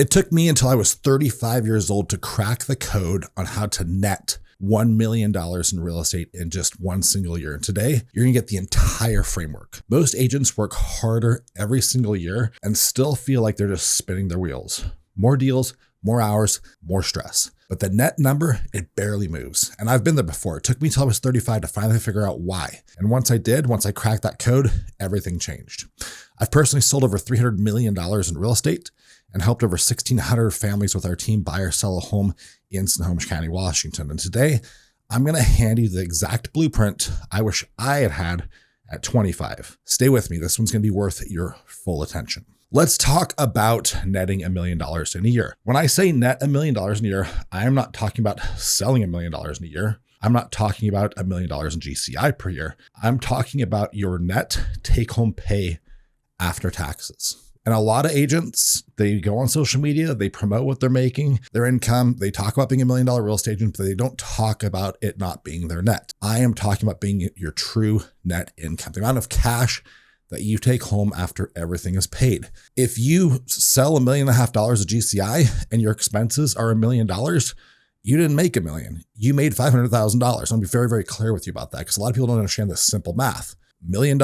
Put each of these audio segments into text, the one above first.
It took me until I was 35 years old to crack the code on how to net $1 million in real estate in just one single year. And today, you're gonna get the entire framework. Most agents work harder every single year and still feel like they're just spinning their wheels. More deals, more hours, more stress. But the net number, it barely moves. And I've been there before. It took me till I was 35 to finally figure out why. And once I cracked that code, everything changed. I've personally sold over $300 million in real estate and helped over 1,600 families with our team buy or sell a home in Snohomish County, Washington. And today, I'm gonna hand you the exact blueprint I wish I had had at 25. Stay with me. This one's gonna be worth your full attention. Let's talk about netting $1 million in a year. When I say net $1 million in a year, I am not talking about selling $1 million in a year. I'm not talking about $1 million in GCI per year. I'm talking about your net take-home pay after taxes. And a lot of agents, they go on social media, they promote what they're making, their income, they talk about being $1 million real estate agent, but they don't talk about it not being their net. I am talking about being your true net income, the amount of cash that you take home after everything is paid. If you sell $1.5 million of GCI and your expenses are $1 million, you didn't make $1 million. You made $500,000. I'm gonna be very, very clear with you about that because a lot of people don't understand this simple math. $1 million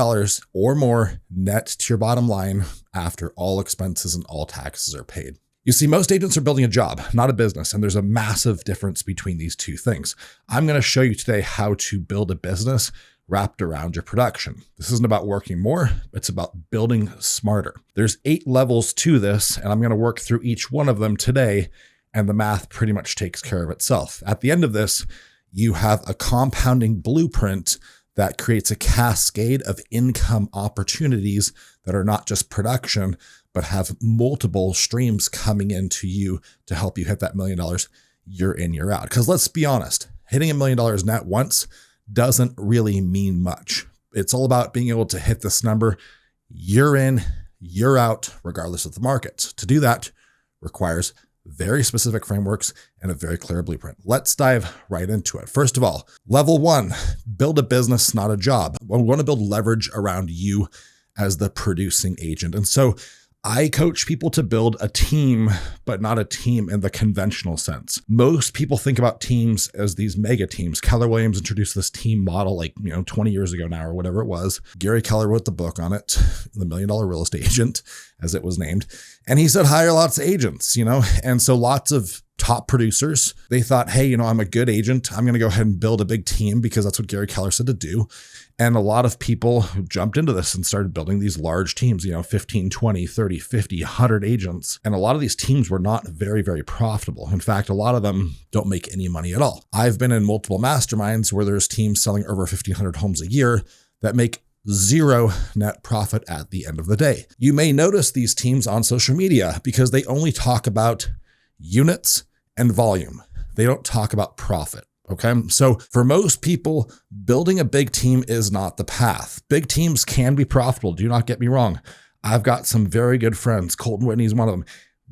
or more net to your bottom line after all expenses and all taxes are paid. You see, most agents are building a job, not a business, and there's a massive difference between these two things. I'm going to show you today how to build a business wrapped around your production. This isn't about working more, it's about building smarter. There's 8 levels to this, and I'm going to work through each one of them today, and the math pretty much takes care of itself. At the end of this, you have a compounding blueprint that creates a cascade of income opportunities that are not just production, but have multiple streams coming into you to help you hit that $1 million year in, year out. Because let's be honest, hitting $1 million net once doesn't really mean much. It's all about being able to hit this number year in, year out, regardless of the market. To do that requires very specific frameworks and a very clear blueprint. Let's dive right into it. First of all, level 1, build a business, not a job. We want to build leverage around you as the producing agent. And so I coach people to build a team, but not a team in the conventional sense. Most people think about teams as these mega teams. Keller Williams introduced this team model 20 years ago now or whatever it was. Gary Keller wrote the book on it, The $1 Million Real Estate Agent, as it was named. And he said, hire lots of agents, and so lots of top producers, they thought, hey, I'm a good agent. I'm going to go ahead and build a big team because that's what Gary Keller said to do. And a lot of people jumped into this and started building these large teams, 15, 20, 30, 50, 100 agents. And a lot of these teams were not very, very profitable. In fact, a lot of them don't make any money at all. I've been in multiple masterminds where there's teams selling over 1,500 homes a year that make zero net profit at the end of the day. You may notice these teams on social media because they only talk about units and volume. They don't talk about profit. Okay. So for most people, building a big team is not the path. Big teams can be profitable. Do not get me wrong. I've got some very good friends. Colton Whitney's one of them.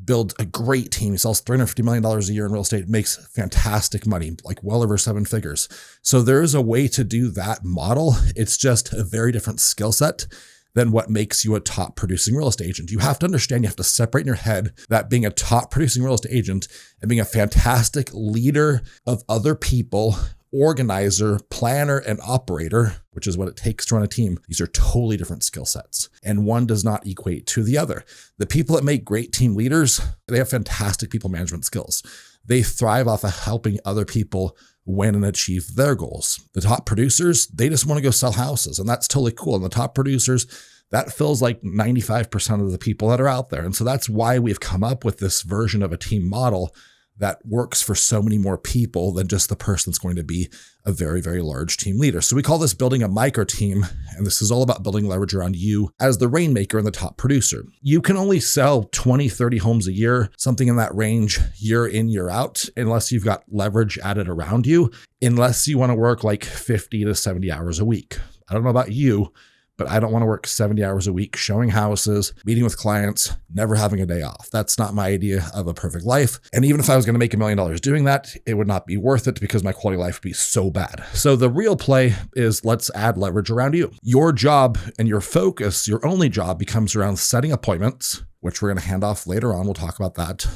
Build a great team. He sells $350 million a year in real estate, makes fantastic money, like well over 7 figures. So there is a way to do that model. It's just a very different skill set than what makes you a top producing real estate agent. You have to understand, you have to separate in your head that being a top producing real estate agent and being a fantastic leader of other people, organizer, planner, and operator, which is what it takes to run a team. These are totally different skill sets, and one does not equate to the other. The people that make great team leaders, they have fantastic people management skills. They thrive off of helping other people win and achieve their goals. The top producers, they just want to go sell houses, and that's totally cool. And the top producers, that fills like 95% of the people that are out there. And so that's why we've come up with this version of a team model that works for so many more people than just the person that's going to be a very, very large team leader. So we call this building a micro team, and this is all about building leverage around you as the rainmaker and the top producer. You can only sell 20, 30 homes a year, something in that range, year in, year out, unless you've got leverage added around you, unless you want to work like 50 to 70 hours a week. I don't know about you, but I don't want to work 70 hours a week showing houses, meeting with clients, never having a day off. That's not my idea of a perfect life. And even if I was going to make $1 million doing that, it would not be worth it because my quality of life would be so bad. So the real play is let's add leverage around you. Your job and your focus, your only job becomes around setting appointments, which we're going to hand off later on. We'll talk about that.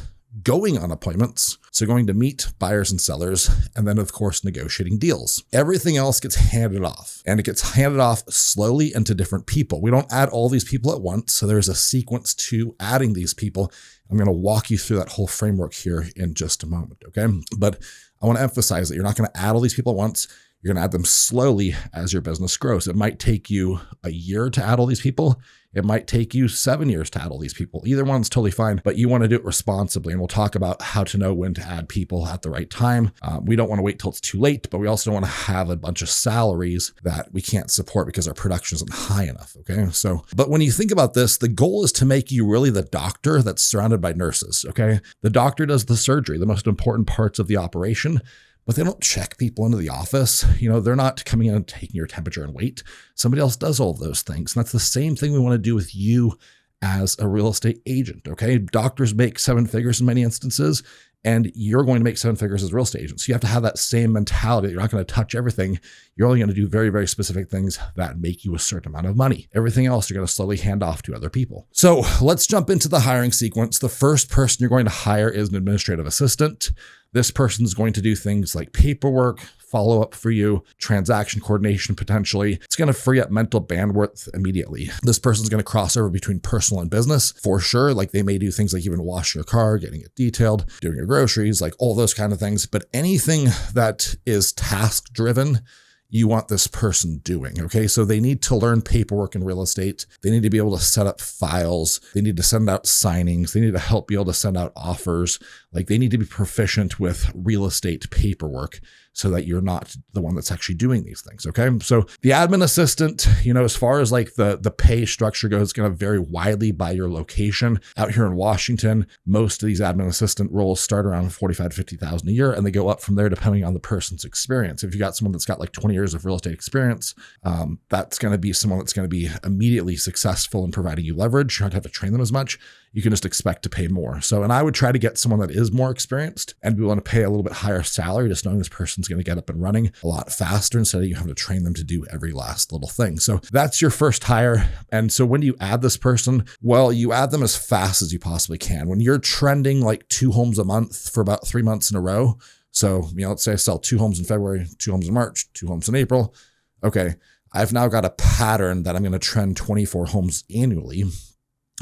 Going on appointments, so going to meet buyers and sellers, and then of course negotiating deals. Everything else gets handed off, and it gets handed off slowly into different people. We don't add all these people at once, so there's a sequence to adding these people. I'm going to walk you through that whole framework here in just a moment, okay? But I want to emphasize that you're not going to add all these people at once. You're going to add them slowly as your business grows. It might take you a year to add all these people. It might take you 7 years to add all these people. Either one's totally fine, but you want to do it responsibly. And we'll talk about how to know when to add people at the right time. We don't want to wait till it's too late, but we also don't want to have a bunch of salaries that we can't support because our production isn't high enough. Okay. So, but when you think about this, the goal is to make you really the doctor that's surrounded by nurses. Okay. The doctor does the surgery, the most important parts of the operation, but they don't check people into the office. They're not coming in and taking your temperature and weight. Somebody else does all of those things. And that's the same thing we want to do with you as a real estate agent. Okay. Doctors make 7 figures in many instances, and you're going to make 7 figures as a real estate agent. So you have to have that same mentality. You're not going to touch everything. You're only going to do very, very specific things that make you a certain amount of money. Everything else, you're going to slowly hand off to other people. So let's jump into the hiring sequence. The first person you're going to hire is an administrative assistant. This person is going to do things like paperwork, follow up for you, transaction coordination potentially. It's going to free up mental bandwidth immediately. This person's going to cross over between personal and business for sure. Like they may do things like even washing your car, getting it detailed, doing your groceries, like all those kind of things. But anything that is task driven, you want this person doing, okay? So they need to learn paperwork in real estate. They need to be able to set up files. They need to send out signings. They need to help be able to send out offers. Like they need to be proficient with real estate paperwork so that you're not the one that's actually doing these things, okay? So the admin assistant, as far as like the pay structure goes, it's going to vary widely by your location. Out here in Washington, most of these admin assistant roles start around $45,000 to $50,000 a year, and they go up from there depending on the person's experience. If you got someone that's got like 20 years of real estate experience, that's going to be someone that's going to be immediately successful in providing you leverage. You don't have to train them as much. You can just expect to pay more. So, and I would try to get someone that is more experienced and be willing to pay a little bit higher salary, just knowing this person's going to get up and running a lot faster instead of you having to train them to do every last little thing. So that's your first hire. And so when do you add this person? Well, you add them as fast as you possibly can. When you're trending like 2 homes a month for about 3 months in a row. So, let's say I sell 2 homes in February, 2 homes in March, 2 homes in April. Okay. I've now got a pattern that I'm going to trend 24 homes annually.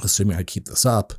Assuming I keep this up,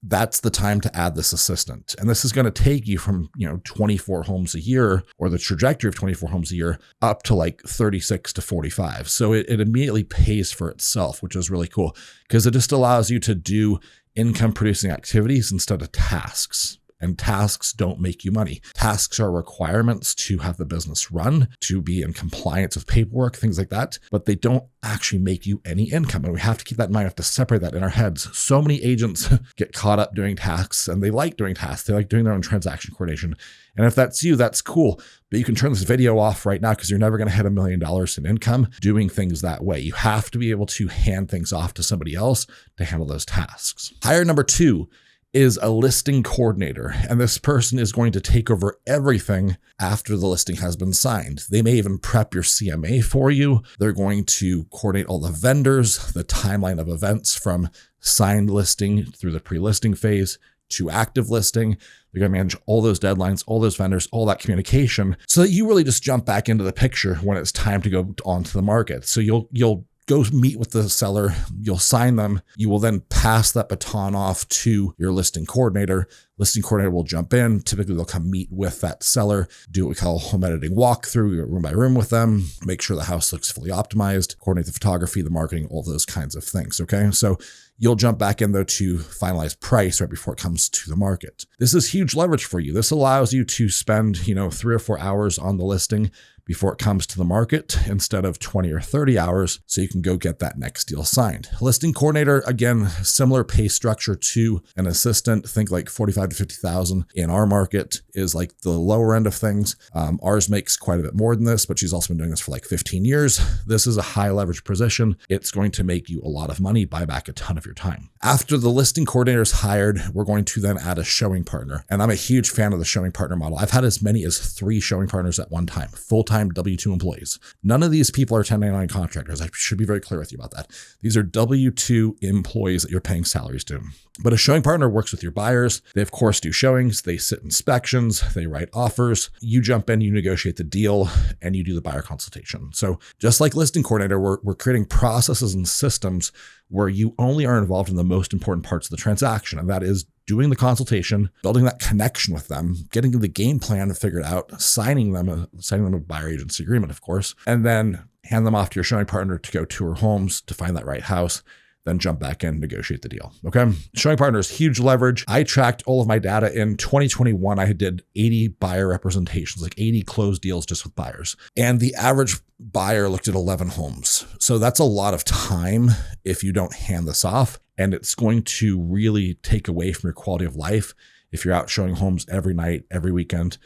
that's the time to add this assistant. And this is going to take you from, 24 homes a year, or the trajectory of 24 homes a year, up to like 36 to 45. So it immediately pays for itself, which is really cool because it just allows you to do income producing activities instead of tasks. And tasks don't make you money. Tasks are requirements to have the business run, to be in compliance with paperwork, things like that, but they don't actually make you any income. And we have to keep that in mind. We have to separate that in our heads. So many agents get caught up doing tasks, and they like doing tasks. They like doing their own transaction coordination. And if that's you, that's cool. But you can turn this video off right now because you're never going to hit $1 million in income doing things that way. You have to be able to hand things off to somebody else to handle those tasks. Hire number 2 is a listing coordinator. And this person is going to take over everything after the listing has been signed. They may even prep your CMA for you. They're going to coordinate all the vendors, the timeline of events from signed listing through the pre-listing phase to active listing. They're going to manage all those deadlines, all those vendors, all that communication so that you really just jump back into the picture when it's time to go onto the market. So you'll go meet with the seller, you'll sign them, you will then pass that baton off to your listing coordinator. Listing coordinator will jump in. Typically, they'll come meet with that seller, do what we call a home editing walkthrough, room by room with them, make sure the house looks fully optimized, coordinate the photography, the marketing, all those kinds of things, okay? So you'll jump back in though to finalize price right before it comes to the market. This is huge leverage for you. This allows you to spend, 3 or 4 hours on the listing, before it comes to the market instead of 20 or 30 hours so you can go get that next deal signed. Listing coordinator, again, similar pay structure to an assistant. Think like 45 to 50,000 in our market is like the lower end of things. Ours makes quite a bit more than this, but she's also been doing this for like 15 years. This is a high leverage position. It's going to make you a lot of money, buy back a ton of your time. After the listing coordinator is hired, we're going to then add a showing partner. And I'm a huge fan of the showing partner model. I've had as many as 3 showing partners at one time, full-time W-2 employees. None of these people are 1099 contractors. I should be very clear with you about that. These are W-2 employees that you're paying salaries to. But a showing partner works with your buyers. They, of course, do showings. They sit inspections. They write offers. You jump in, you negotiate the deal, and you do the buyer consultation. So just like listing coordinator, we're creating processes and systems where you only are involved in the most important parts of the transaction. And that is doing the consultation, building that connection with them, getting the game plan figured out, signing them a buyer agency agreement, of course, and then hand them off to your showing partner to go tour homes to find that right house. Then jump back in, negotiate the deal. Okay. Showing partner is huge leverage. I tracked all of my data in 2021. I did 80 buyer representations, like 80 closed deals just with buyers. And the average buyer looked at 11 homes. So that's a lot of time if you don't hand this off. And it's going to really take away from your quality of life if you're out showing homes every night, every weekend.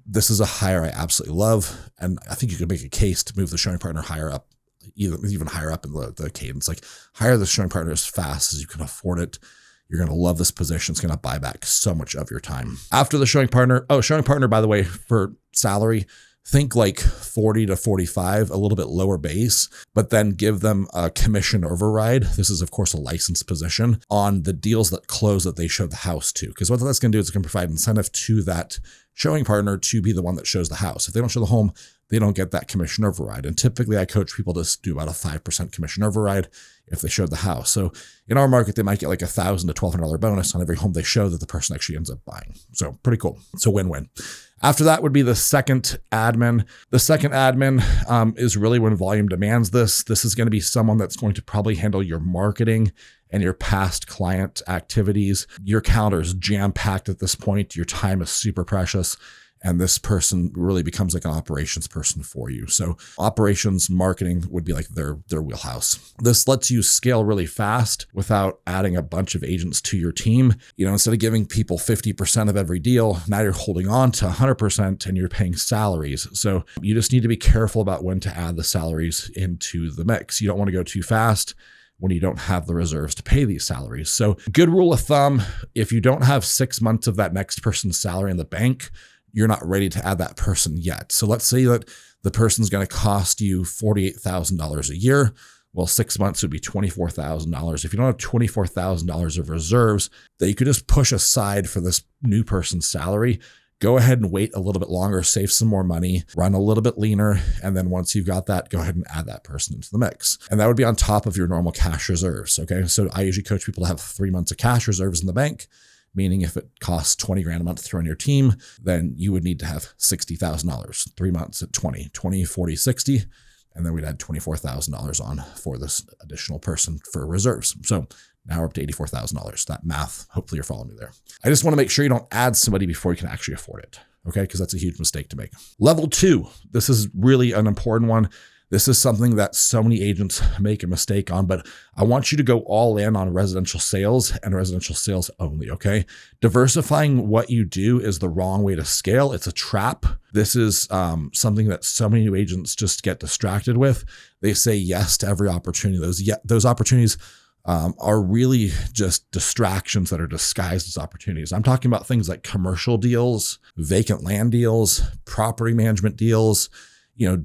This is a hire I absolutely love. And I think you could make a case to move the showing partner higher up, even higher up in the cadence, like hire the showing partner as fast as you can afford it. You're going to love this position. It's going to buy back so much of your time. After the showing partner, by the way, for salary, think like 40 to 45, a little bit lower base, but then give them a commission override. This is, of course, a licensed position on the deals that close that they show the house to. Because what that's going to do is it can provide incentive to that showing partner to be the one that shows the house. If they don't show the home, they don't get that commission override. And typically I coach people to do about a 5% commission override if they showed the house. So in our market, they might get like $1,000 to $1,200 bonus on every home they show that the person actually ends up buying. So pretty cool. It's a win-win. After that would be the second admin. The second admin is really when volume demands this. This is going to be someone that's going to probably handle your marketing and your past client activities. Your calendar is jam-packed at this point. Your time is super precious. And this person really becomes like an operations person for you. So operations marketing would be like their wheelhouse. This lets you scale really fast without adding a bunch of agents to your team. Instead of giving people 50% of every deal, now you're holding on to 100% and you're paying salaries. So you just need to be careful about when to add the salaries into the mix. You don't want to go too fast when you don't have the reserves to pay these salaries. So good rule of thumb, if you don't have 6 months of that next person's salary in the bank, you're not ready to add that person yet. So let's say that the person's going to cost you $48,000 a year. Well, 6 months would be $24,000. If you don't have $24,000 of reserves that you could just push aside for this new person's salary, go ahead and wait a little bit longer, save some more money, run a little bit leaner. And then once you've got that, go ahead and add that person into the mix. And that would be on top of your normal cash reserves. Okay. So I usually coach people to have 3 months of cash reserves in the bank. Meaning if it costs 20 grand a month to run your team, then you would need to have $60,000, 3 months at 20, 40, 60. And then we'd add $24,000 on for this additional person for reserves. So now we're up to $84,000. That math, hopefully you're following me there. I just want to make sure you don't add somebody before you can actually afford it. Okay. Because that's a huge mistake to make. Level 2, this is really an important one. This is something that so many agents make a mistake on, but I want you to go all in on residential sales and residential sales only, okay? Diversifying what you do is the wrong way to scale. It's a trap. This is something that so many new agents just get distracted with. They say yes to every opportunity. Those opportunities are really just distractions that are disguised as opportunities. I'm talking about things like commercial deals, vacant land deals, property management deals,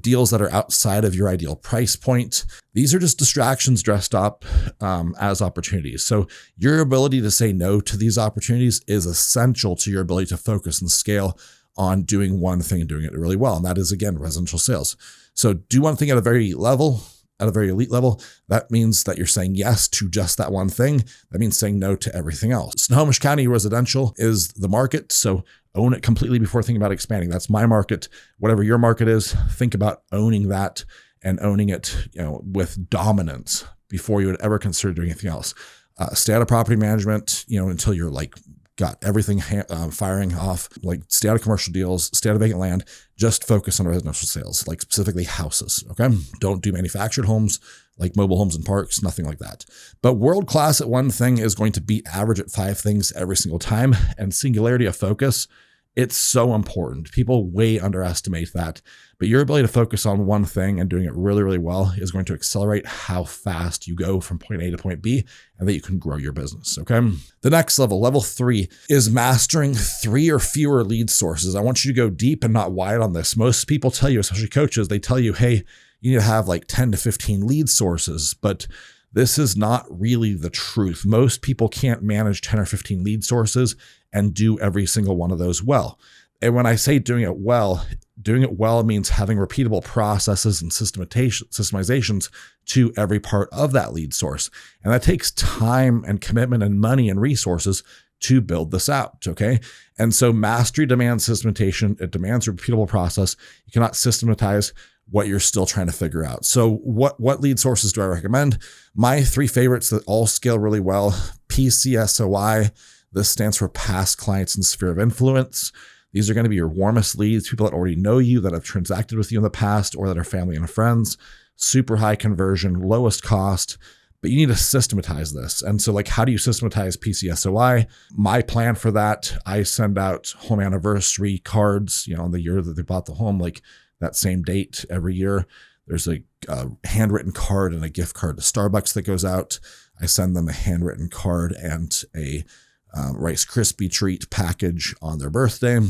deals that are outside of your ideal price point. These are just distractions dressed up as opportunities. So your ability to say no to these opportunities is essential to your ability to focus and scale on doing one thing and doing it really well. And that is, again, residential sales. So do one thing at a very elite level. That means that you're saying yes to just that one thing. That means saying no to everything else. Snohomish County residential is the market. So own it completely before thinking about expanding. That's my market. Whatever your market is, think about owning that and owning it, with dominance before you would ever consider doing anything else. Stay out of property management, until you're like got everything firing off, like stay out of commercial deals, stay out of vacant land, just focus on residential sales, like specifically houses, okay? Don't do manufactured homes, like mobile homes and parks, nothing like that. But world-class at one thing is going to beat average at 5 things every single time. And singularity of focus, it's so important. People way underestimate that. But your ability to focus on one thing and doing it really, really well is going to accelerate how fast you go from point A to point B and that you can grow your business, okay? The next level, level 3, is mastering 3 or fewer lead sources. I want you to go deep and not wide on this. Most people tell you, especially coaches, they tell you, hey, you need to have like 10 to 15 lead sources, but this is not really the truth. Most people can't manage 10 or 15 lead sources and do every single one of those well. And when I say doing it well means having repeatable processes and systemizations to every part of that lead source. And that takes time and commitment and money and resources to build this out, okay? And so mastery demands systematization. It demands a repeatable process. You cannot systematize what you're still trying to figure out. So what lead sources do I recommend? My 3 favorites that all scale really well: PCSOI. This stands for past clients and sphere of influence. These are going to be your warmest leads, people that already know you, that have transacted with you in the past, or that are family and friends. Super high conversion, lowest cost, but you need to systematize this. And so like, how do you systematize PCSOI? My plan for that, I send out home anniversary cards, on the year that they bought the home, like that same date every year. There's a handwritten card and a gift card to Starbucks that goes out. I send them a handwritten card and a Rice Krispie treat package on their birthday.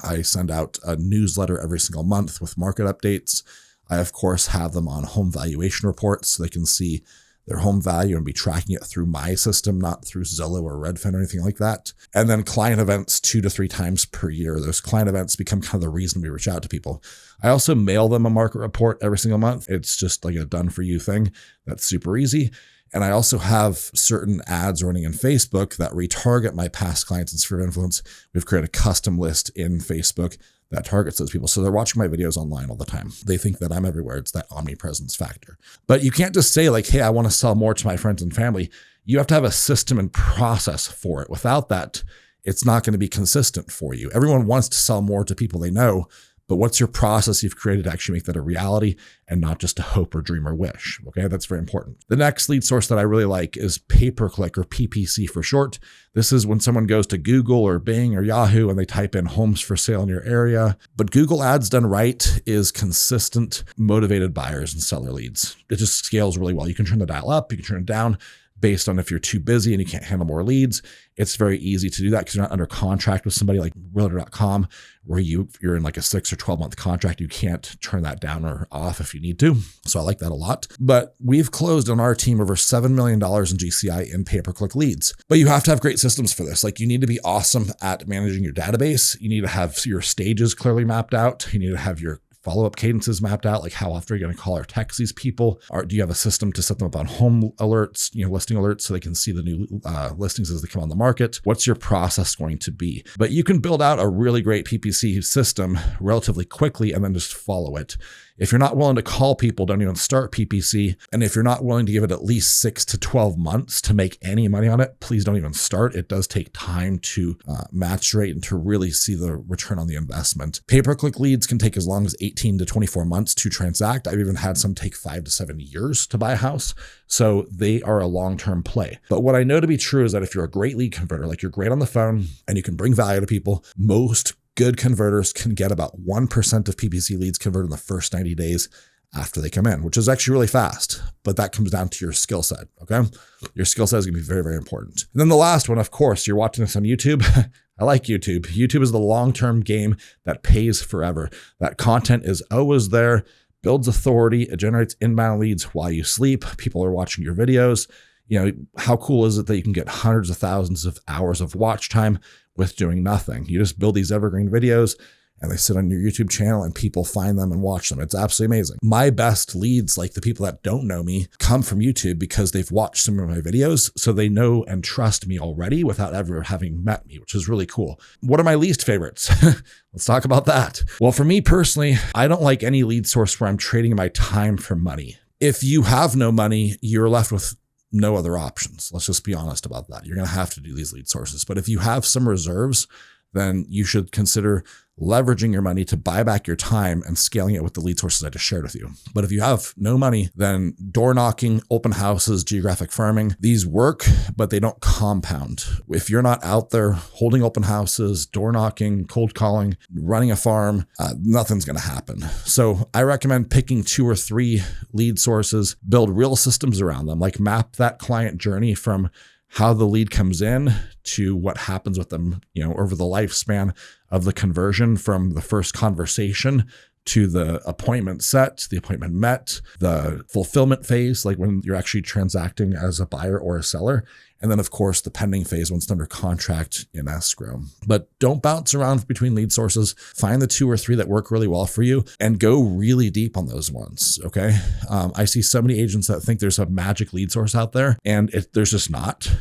I send out a newsletter every single month with market updates. I, of course, have them on home valuation reports so they can see their home value and be tracking it through my system, not through Zillow or Redfin or anything like that. And then client events 2 to 3 times per year. Those client events become kind of the reason we reach out to people. I also mail them a market report every single month. It's just like a done for you thing. That's super easy. And I also have certain ads running in Facebook that retarget my past clients and sphere of influence. We've created a custom list in Facebook that targets those people. So they're watching my videos online all the time. They think that I'm everywhere. It's that omnipresence factor. But you can't just say like, hey, I want to sell more to my friends and family. You have to have a system and process for it. Without that, it's not going to be consistent for you. Everyone wants to sell more to people they know, but what's your process you've created to actually make that a reality and not just a hope or dream or wish? Okay, that's very important. The next lead source that I really like is pay-per-click, or PPC for short. This is when someone goes to Google or Bing or Yahoo and they type in homes for sale in your area. But Google ads done right is consistent, motivated buyers and seller leads. It just scales really well. You can turn the dial up, you can turn it down based on if you're too busy and you can't handle more leads. It's very easy to do that because you're not under contract with somebody like realtor.com where you're in like a 6 or 12 month contract. You can't turn that down or off if you need to. So I like that a lot. But we've closed on our team over $7 million in GCI in pay-per-click leads. But you have to have great systems for this. Like, you need to be awesome at managing your database. You need to have your stages clearly mapped out. You need to have your follow-up cadences mapped out, like how often are you going to call or text these people? Or do you have a system to set them up on home alerts, listing alerts, so they can see the new listings as they come on the market? What's your process going to be? But you can build out a really great PPC system relatively quickly and then just follow it. If you're not willing to call people, don't even start PPC. And if you're not willing to give it at least 6 to 12 months to make any money on it, please don't even start. It does take time to maturate and to really see the return on the investment. Pay-per-click leads can take as long as 18 to 24 months to transact. I've even had some take 5 to 7 years to buy a house. So they are a long-term play. But what I know to be true is that if you're a great lead converter, like you're great on the phone and you can bring value to people, most good converters can get about 1% of PPC leads converted in the first 90 days after they come in, which is actually really fast, but that comes down to your skill set, okay? Your skill set is gonna be very, very important. And then the last one, of course, you're watching this on YouTube. I like YouTube. YouTube is the long-term game that pays forever. That content is always there, builds authority, it generates inbound leads while you sleep. People are watching your videos. How cool is it that you can get hundreds of thousands of hours of watch time with doing nothing? You just build these evergreen videos and they sit on your YouTube channel and people find them and watch them. It's absolutely amazing. My best leads, like the people that don't know me, come from YouTube because they've watched some of my videos. So they know and trust me already without ever having met me, which is really cool. What are my least favorites? Let's talk about that. Well, for me personally, I don't like any lead source where I'm trading my time for money. If you have no money, you're left with no other options. Let's just be honest about that. You're going to have to do these lead sources. But if you have some reserves, then you should consider leveraging your money to buy back your time and scaling it with the lead sources I just shared with you. But if you have no money, then door knocking, open houses, geographic farming, these work, but they don't compound. If you're not out there holding open houses, door knocking, cold calling, running a farm, nothing's going to happen. So I recommend picking 2 or 3 lead sources, build real systems around them, like map that client journey from how the lead comes in to what happens with them, over the lifespan of the conversion, from the first conversation to the appointment set, the appointment met, the fulfillment phase, like when you're actually transacting as a buyer or a seller. And then, of course, the pending phase once under contract in escrow. But don't bounce around between lead sources. Find the 2 or 3 that work really well for you and go really deep on those ones, okay? I see so many agents that think there's a magic lead source out there, and there's just not.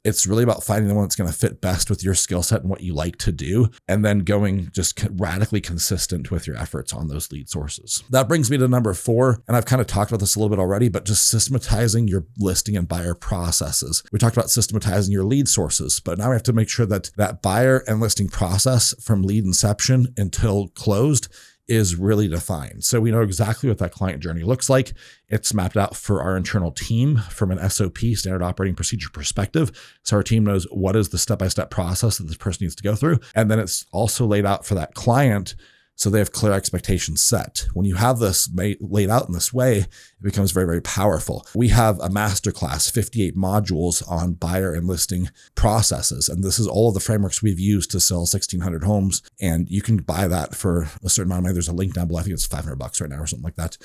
It's really about finding the one that's going to fit best with your skill set and what you like to do, and then going just radically consistent with your efforts on those lead sources. That brings me to number 4, and I've kind of talked about this a little bit already, but just systematizing your listing and buyer processes. We talked about systematizing your lead sources, but now we have to make sure that that buyer and listing process from lead inception until closed is really defined. So we know exactly what that client journey looks like. It's mapped out for our internal team from an SOP, standard operating procedure perspective. So our team knows what is the step-by-step process that this person needs to go through. And then it's also laid out for that client, so they have clear expectations set. When you have this laid out in this way, it becomes very, very powerful. We have a masterclass, 58 modules on buyer and listing processes. And this is all of the frameworks we've used to sell 1,600 homes. And you can buy that for a certain amount of money. There's a link down below. I think it's $500 right now or something like that.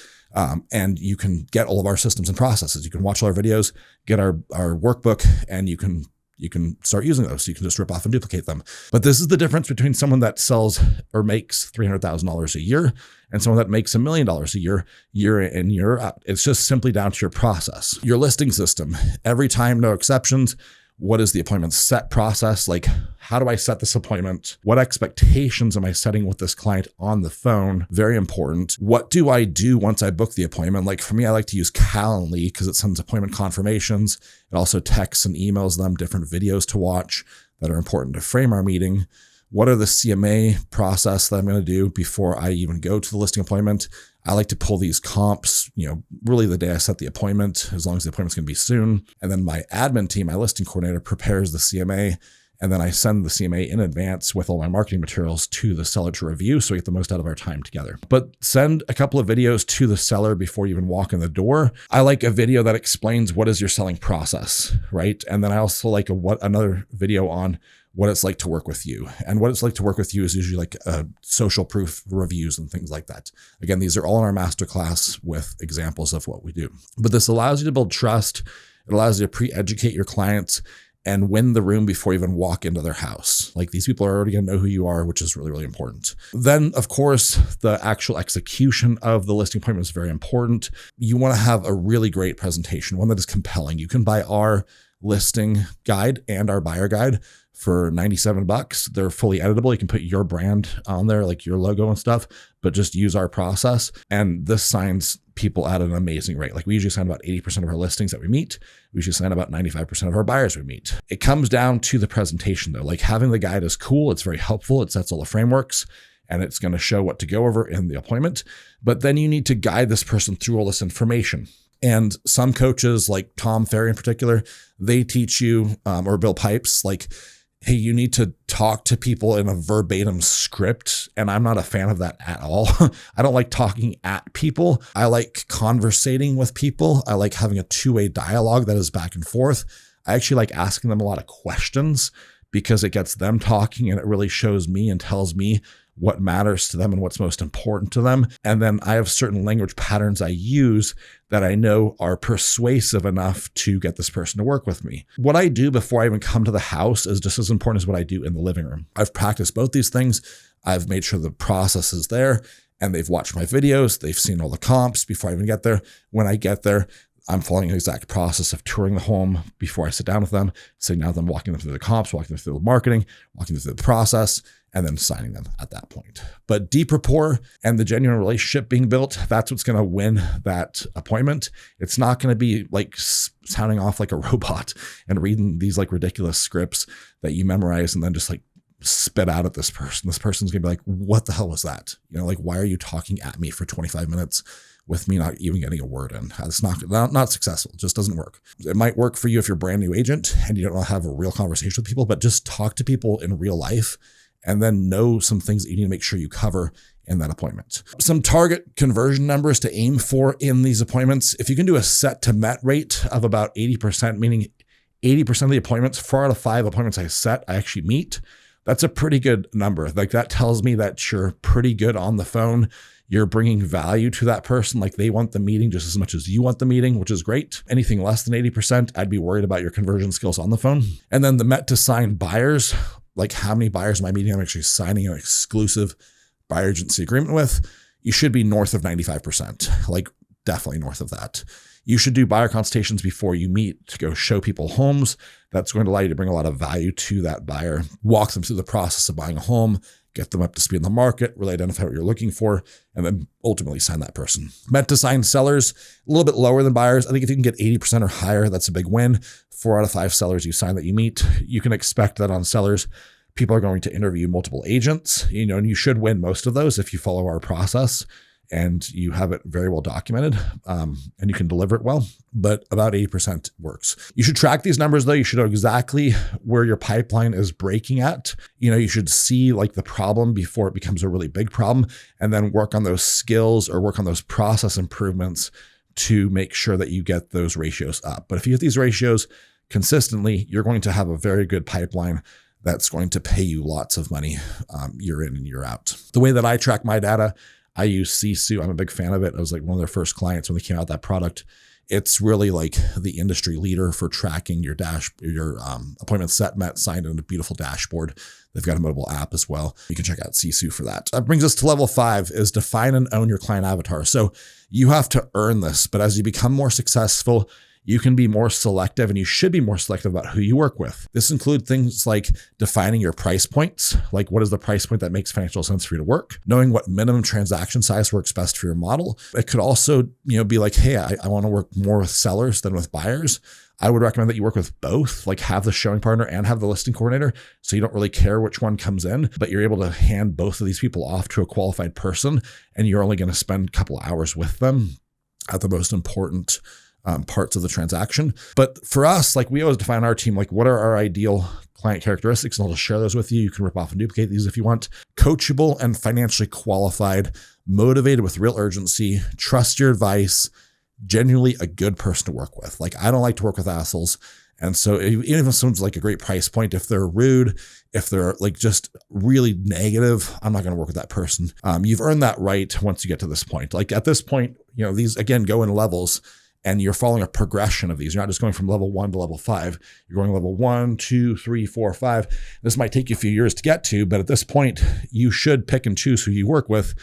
And you can get all of our systems and processes. You can watch all our videos, get our workbook, and you can start using those. So you can just rip off and duplicate them. But this is the difference between someone that sells or makes $300,000 a year and someone that makes $1 million a year, year in, year out. It's just simply down to your process. Your listing system, every time, no exceptions. What is the appointment set process? Like, how do I set this appointment? What expectations am I setting with this client on the phone? Very important. What do I do once I book the appointment? Like for me, I like to use Calendly because it sends appointment confirmations. It also texts and emails them different videos to watch that are important to frame our meeting. What are the CMA process that I'm going to do before I even go to the listing appointment? I like to pull these comps, really the day I set the appointment, as long as the appointment's going to be soon. And then my admin team, my listing coordinator, prepares the CMA. And then I send the CMA in advance with all my marketing materials to the seller to review, so we get the most out of our time together. But send a couple of videos to the seller before you even walk in the door. I like a video that explains what is your selling process, right? And then I also like another video on what it's like to work with you. And what it's like to work with you is usually like social proof reviews and things like that. Again, these are all in our masterclass with examples of what we do. But this allows you to build trust. It allows you to pre-educate your clients and win the room before you even walk into their house. Like these people are already going to know who you are, which is really, really important. Then, of course, the actual execution of the listing appointment is very important. You want to have a really great presentation, one that is compelling. You can buy our listing guide and our buyer guide for $97. They're fully editable. You can put your brand on there, like your logo and stuff, but just use our process. And this signs people at an amazing rate. Like we usually sign about 80% of our listings that we meet. We usually sign about 95% of our buyers we meet. It comes down to the presentation though. Like having the guide is cool. It's very helpful. It sets all the frameworks and it's going to show what to go over in the appointment. But then you need to guide this person through all this information. And some coaches, like Tom Ferry in particular, they teach you, or Bill Pipes, like, hey, you need to talk to people in a verbatim script. And I'm not a fan of that at all. I don't like talking at people. I like conversating with people. I like having a two-way dialogue that is back and forth. I actually like asking them a lot of questions because it gets them talking and it really shows me and tells me what matters to them and what's most important to them. And then I have certain language patterns I use that I know are persuasive enough to get this person to work with me. What I do before I even come to the house is just as important as what I do in the living room. I've practiced both these things. I've made sure the process is there and they've watched my videos. They've seen all the comps before I even get there. When I get there, I'm following an exact process of touring the home before I sit down with them, sitting down with them, walking them through the comps, walking them through the marketing, walking them through the process. and then signing them at that point. But deep rapport and the genuine relationship being built, that's what's going to win that appointment. It's not going to be like sounding off like a robot and reading these like ridiculous scripts that you memorize and then just like spit out at this person. This person's going to be like, what the hell was that? You know, like, why are you talking at me for 25 minutes with me not even getting a word in? It's not successful. It just doesn't work. It might work for you if you're a brand new agent and you don't have a real conversation with people, but just talk to people in real life and then know some things that you need to make sure you cover in that appointment. Some target conversion numbers to aim for in these appointments. If you can do a set to met rate of about 80%, meaning 80% of the appointments, 4 out of 5 appointments I set, I actually meet. That's a pretty good number. Like that tells me that you're pretty good on the phone. You're bringing value to that person. Like they want the meeting just as much as you want the meeting, which is great. Anything less than 80%, I'd be worried about your conversion skills on the phone. And then the met to sign buyers, like how many buyers am I meeting? I'm actually signing an exclusive buyer agency agreement with. You should be north of 95%, like definitely north of that. You should do buyer consultations before you meet to go show people homes. That's going to allow you to bring a lot of value to that buyer, walk them through the process of buying a home, get them up to speed in the market, really identify what you're looking for, and then ultimately sign that person. Meant to sign sellers, a little bit lower than buyers. I think if you can get 80% or higher, that's a big win. 4 out of 5 sellers you sign that you meet. You can expect that on sellers, people are going to interview multiple agents, you know, and you should win most of those if you follow our process and you have it very well documented, and you can deliver it well, but about 80% works. You should track these numbers though. You should know exactly where your pipeline is breaking at. You know, you should see like the problem before it becomes a really big problem and then work on those skills or work on those process improvements to make sure that you get those ratios up. But if you get these ratios consistently, you're going to have a very good pipeline that's going to pay you lots of money year in and year out. The way that I track my data, I use Sisu. I'm a big fan of it. I was like one of their first clients when they came out with that product. It's really like the industry leader for tracking your appointment set, met, signed in a beautiful dashboard. They've got a mobile app as well. You can check out Sisu for that. That brings us to level 5 is define and own your client avatar. So you have to earn this, but as you become more successful, you can be more selective and you should be more selective about who you work with. This includes things like defining your price points, like what is the price point that makes financial sense for you to work, knowing what minimum transaction size works best for your model. It could also, be like, hey, I want to work more with sellers than with buyers. I would recommend that you work with both, like have the showing partner and have the listing coordinator. So you don't really care which one comes in, but you're able to hand both of these people off to a qualified person and you're only going to spend a couple hours with them at the most important parts of the transaction. But for us, like we always define our team, like what are our ideal client characteristics? And I'll just share those with you. You can rip off and duplicate these if you want. Coachable and financially qualified, motivated with real urgency, trust your advice, genuinely a good person to work with. Like I don't like to work with assholes. And so even if someone's like a great price point, if they're rude, if they're like just really negative, I'm not going to work with that person. You've earned that right once you get to this point. Like at this point, these again go in levels. And you're following a progression of these. You're not just going from level 1 to level 5. You're going level 1, 2, 3, 4, 5. This might take you a few years to get to, but at this point, you should pick and choose who you work with.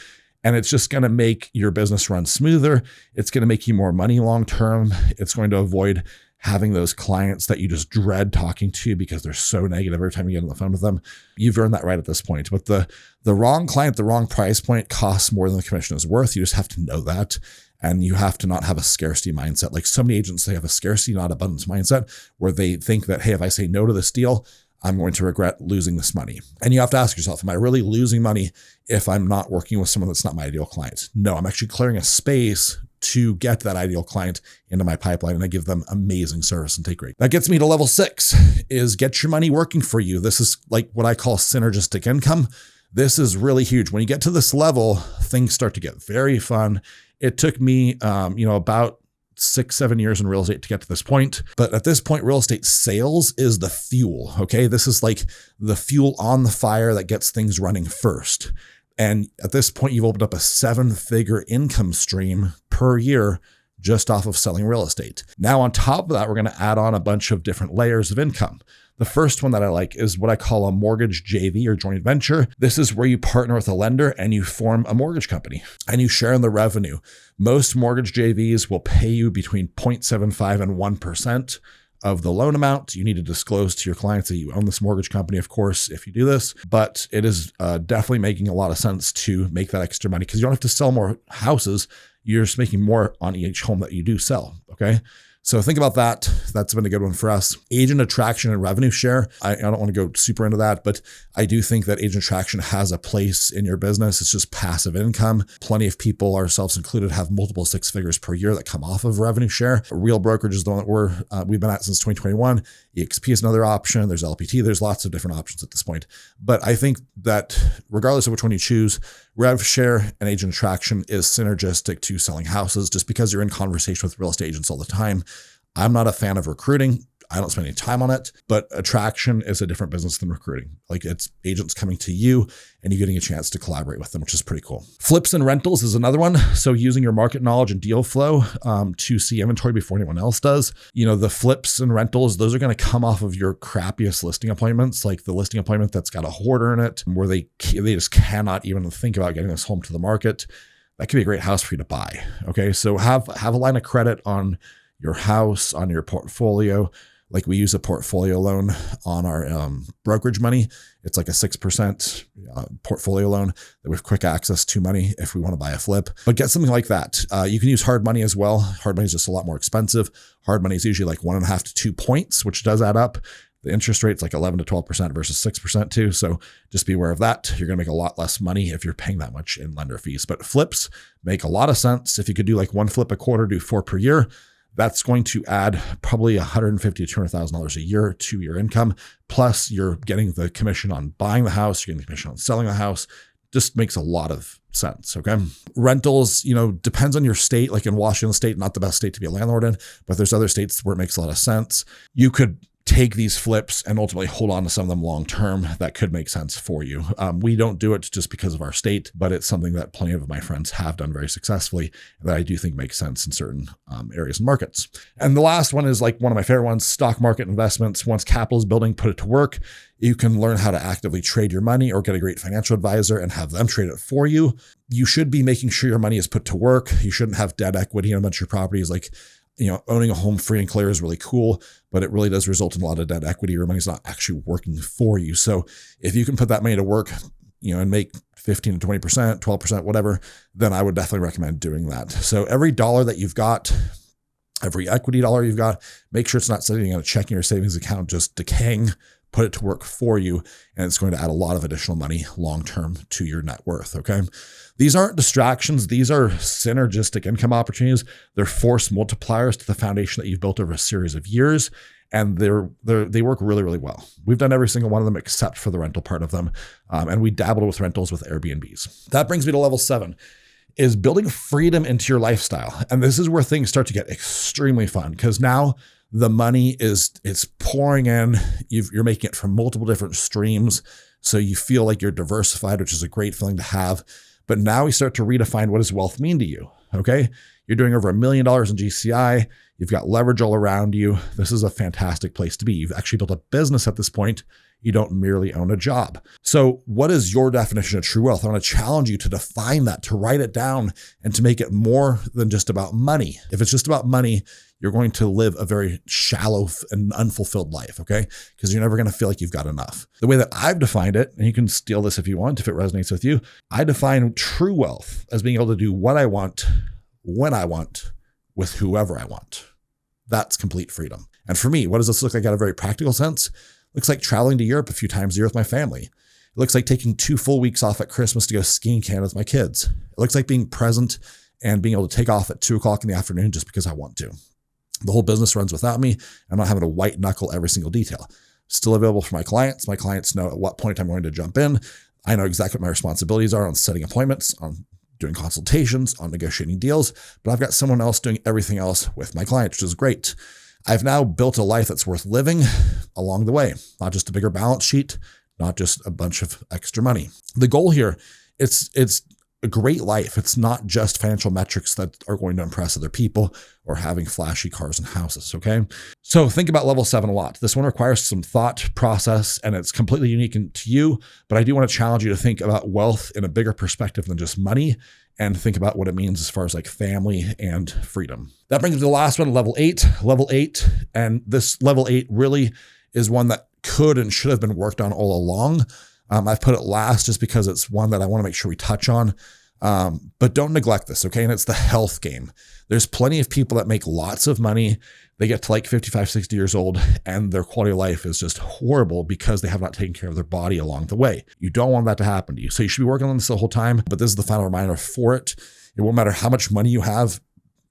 And it's just going to make your business run smoother. It's going to make you more money long-term. It's going to avoid having those clients that you just dread talking to because they're so negative every time you get on the phone with them. You've earned that right at this point. But the wrong client, the wrong price point costs more than the commission is worth. You just have to know that. And you have to not have a scarcity mindset. Like so many agents, they have a scarcity, not abundance mindset where they think that, hey, if I say no to this deal, I'm going to regret losing this money. And you have to ask yourself, am I really losing money if I'm not working with someone that's not my ideal client? No, I'm actually clearing a space to get that ideal client into my pipeline and I give them amazing service and take rate. That gets me to level 6 is get your money working for you. This is like what I call synergistic income. This is really huge. When you get to this level, things start to get very fun. It took me, about 6-7 years in real estate to get to this point. But at this point, real estate sales is the fuel. Okay. This is like the fuel on the fire that gets things running first. And at this point, you've opened up a 7-figure income stream per year just off of selling real estate. Now, on top of that, we're going to add on a bunch of different layers of income. The first one that I like is what I call a mortgage JV or joint venture. This is where you partner with a lender and you form a mortgage company and you share in the revenue. Most mortgage JVs will pay you between 0.75 and 1% of the loan amount. You need to disclose to your clients that you own this mortgage company, of course, if you do this, but it is definitely making a lot of sense to make that extra money because you don't have to sell more houses. You're just making more on each home that you do sell. Okay. So think about that. That's been a good one for us. Agent attraction and revenue share. I don't want to go super into that, but I do think that agent attraction has a place in your business. It's just passive income. Plenty of people, ourselves included, have multiple six figures per year that come off of revenue share. Real Brokerage is the one that we've been at since 2021. EXP is another option. There's LPT. There's lots of different options at this point. But I think that regardless of which one you choose, rev share and agent attraction is synergistic to selling houses just because you're in conversation with real estate agents all the time. I'm not a fan of recruiting. I don't spend any time on it, but attraction is a different business than recruiting. Like it's agents coming to you and you getting a chance to collaborate with them, which is pretty cool. Flips and rentals is another one. So using your market knowledge and deal flow to see inventory before anyone else does. You know, the flips and rentals, those are going to come off of your crappiest listing appointments, like the listing appointment that's got a hoarder in it, where they just cannot even think about getting this home to the market. That could be a great house for you to buy. Okay, so have a line of credit on your house, on your portfolio. Like we use a portfolio loan on our brokerage money. It's like a 6% portfolio loan that we have quick access to money if we want to buy a flip. But get something like that. You can use hard money as well. Hard money is just a lot more expensive. Hard money is usually like 1.5 to 2 points, which does add up. The interest rate's like 11 to 12% versus 6% too. So just be aware of that. You're going to make a lot less money if you're paying that much in lender fees. But flips make a lot of sense. If you could do like one flip a quarter, do 4 per year, that's going to add probably $150,000 to $200,000 a year to your income. Plus you're getting the commission on buying the house. You're getting the commission on selling the house. Just makes a lot of sense. Okay. Rentals, depends on your state. Like in Washington state, not the best state to be a landlord in, but there's other states where it makes a lot of sense. You could take these flips and ultimately hold on to some of them long-term. That could make sense for you. We don't do it just because of our state, but it's something that plenty of my friends have done very successfully that I do think makes sense in certain areas and markets. And the last one is like one of my favorite ones, stock market investments. Once capital is building, put it to work. You can learn how to actively trade your money or get a great financial advisor and have them trade it for you. You should be making sure your money is put to work. You shouldn't have debt equity in a bunch of your properties. Like, owning a home free and clear is really cool, but it really does result in a lot of debt equity. Your money's not actually working for you. So if you can put that money to work, and make 15 to 20%, 12%, whatever, then I would definitely recommend doing that. So every dollar that you've got, every equity dollar you've got, make sure it's not sitting in a checking or savings account, just decaying. Put it to work for you, and it's going to add a lot of additional money long-term to your net worth, okay? These aren't distractions. These are synergistic income opportunities. They're force multipliers to the foundation that you've built over a series of years, and they work really, really well. We've done every single one of them except for the rental part of them, and we dabbled with rentals with Airbnbs. That brings me to level 7, is building freedom into your lifestyle. And this is where things start to get extremely fun because now the money it's pouring in. You're making it from multiple different streams. So you feel like you're diversified, which is a great feeling to have. But now we start to redefine what does wealth mean to you. Okay. You're doing over $1 million in GCI. You've got leverage all around you. This is a fantastic place to be. You've actually built a business at this point. You don't merely own a job. So what is your definition of true wealth? I want to challenge you to define that, to write it down, and to make it more than just about money. If it's just about money, you're going to live a very shallow and unfulfilled life, okay? Because you're never going to feel like you've got enough. The way that I've defined it, and you can steal this if you want, if it resonates with you, I define true wealth as being able to do what I want, when I want, with whoever I want. That's complete freedom. And for me, what does this look like at a very practical sense? It looks like traveling to Europe a few times a year with my family. It looks like taking 2 full weeks off at Christmas to go skiing in Canada with my kids. It looks like being present and being able to take off at 2:00 in the afternoon just because I want to. The whole business runs without me. I'm not having to white knuckle every single detail. Still available for my clients. My clients know at what point I'm going to jump in. I know exactly what my responsibilities are on setting appointments, on doing consultations, on negotiating deals, but I've got someone else doing everything else with my clients, which is great. I've now built a life that's worth living along the way, not just a bigger balance sheet, not just a bunch of extra money. The goal here, it's a great life. It's not just financial metrics that are going to impress other people or having flashy cars and houses, okay? So think about level 7 a lot. This one requires some thought process and it's completely unique to you, but I do want to challenge you to think about wealth in a bigger perspective than just money and think about what it means as far as like family and freedom. That brings me to the last one, level 8. Level 8, and this level 8 really is one that could and should have been worked on all along. I've put it last just because it's one that I want to make sure we touch on. But don't neglect this, okay? And it's the health game. There's plenty of people that make lots of money. They get to like 55, 60 years old and their quality of life is just horrible because they have not taken care of their body along the way. You don't want that to happen to you. So you should be working on this the whole time, but this is the final reminder for it. It won't matter how much money you have.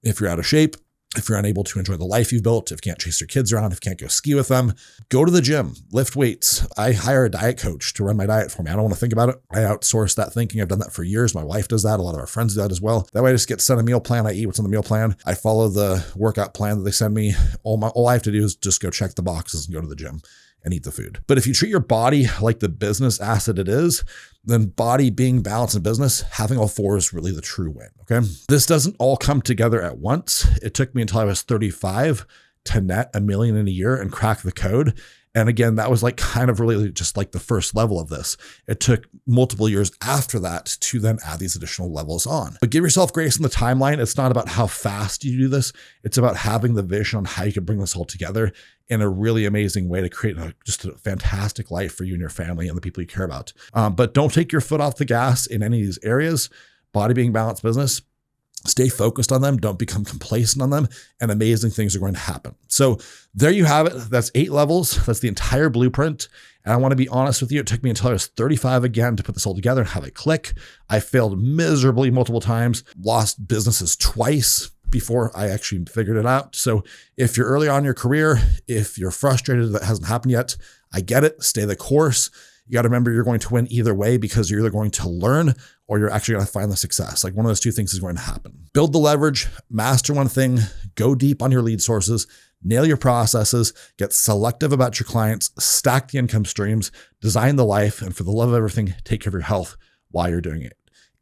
If you're out of shape, if you're unable to enjoy the life you've built, if you can't chase your kids around, if you can't go ski with them, go to the gym, lift weights. I hire a diet coach to run my diet for me. I don't want to think about it. I outsource that thinking. I've done that for years. My wife does that. A lot of our friends do that as well. That way I just get sent a meal plan. I eat what's on the meal plan. I follow the workout plan that they send me. All I have to do is just go check the boxes and go to the gym and eat the food. But if you treat your body like the business asset it is, then body being balanced in business, having all four is really the true win, okay? This doesn't all come together at once. It took me until I was 35 to net $1 million in a year and crack the code. And again, that was like kind of really just like the first level of this. It took multiple years after that to then add these additional levels on. But give yourself grace in the timeline. It's not about how fast you do this. It's about having the vision on how you can bring this all together in a really amazing way to create just a fantastic life for you and your family and the people you care about. But don't take your foot off the gas in any of these areas. Body being balanced business, stay focused on them. Don't become complacent on them, and amazing things are going to happen. So there you have it. That's 8 levels. That's the entire blueprint. And I want to be honest with you. It took me until I was 35 again to put this all together and have it click. I failed miserably multiple times, lost businesses twice before I actually figured it out. So if you're early on in your career, if you're frustrated that hasn't happened yet, I get it. Stay the course. You got to remember you're going to win either way because you're either going to learn or you're actually going to find the success. Like one of those two things is going to happen. Build the leverage, master one thing, go deep on your lead sources, nail your processes, get selective about your clients, stack the income streams, design the life, and for the love of everything, take care of your health while you're doing it.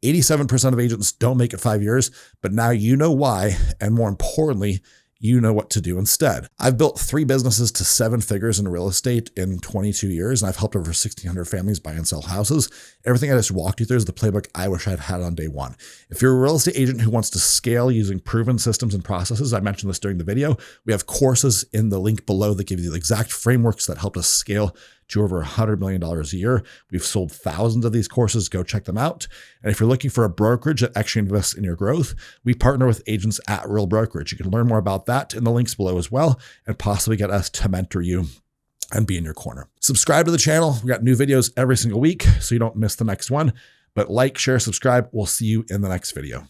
87% of agents don't make it 5 years, but now you know why, and more importantly, you know what to do instead. I've built 3 businesses to 7 figures in real estate in 22 years, and I've helped over 1,600 families buy and sell houses. Everything I just walked you through is the playbook I wish I'd had on day one. If you're a real estate agent who wants to scale using proven systems and processes, I mentioned this during the video, we have courses in the link below that give you the exact frameworks that helped us scale to over $100 million a year. We've sold thousands of these courses. Go check them out. And if you're looking for a brokerage that actually invests in your growth, we partner with agents at REAL Brokerage. You can learn more about that in the links below as well, and possibly get us to mentor you and be in your corner. Subscribe to the channel. We got new videos every single week, so you don't miss the next one. But like, share, subscribe. We'll see you in the next video.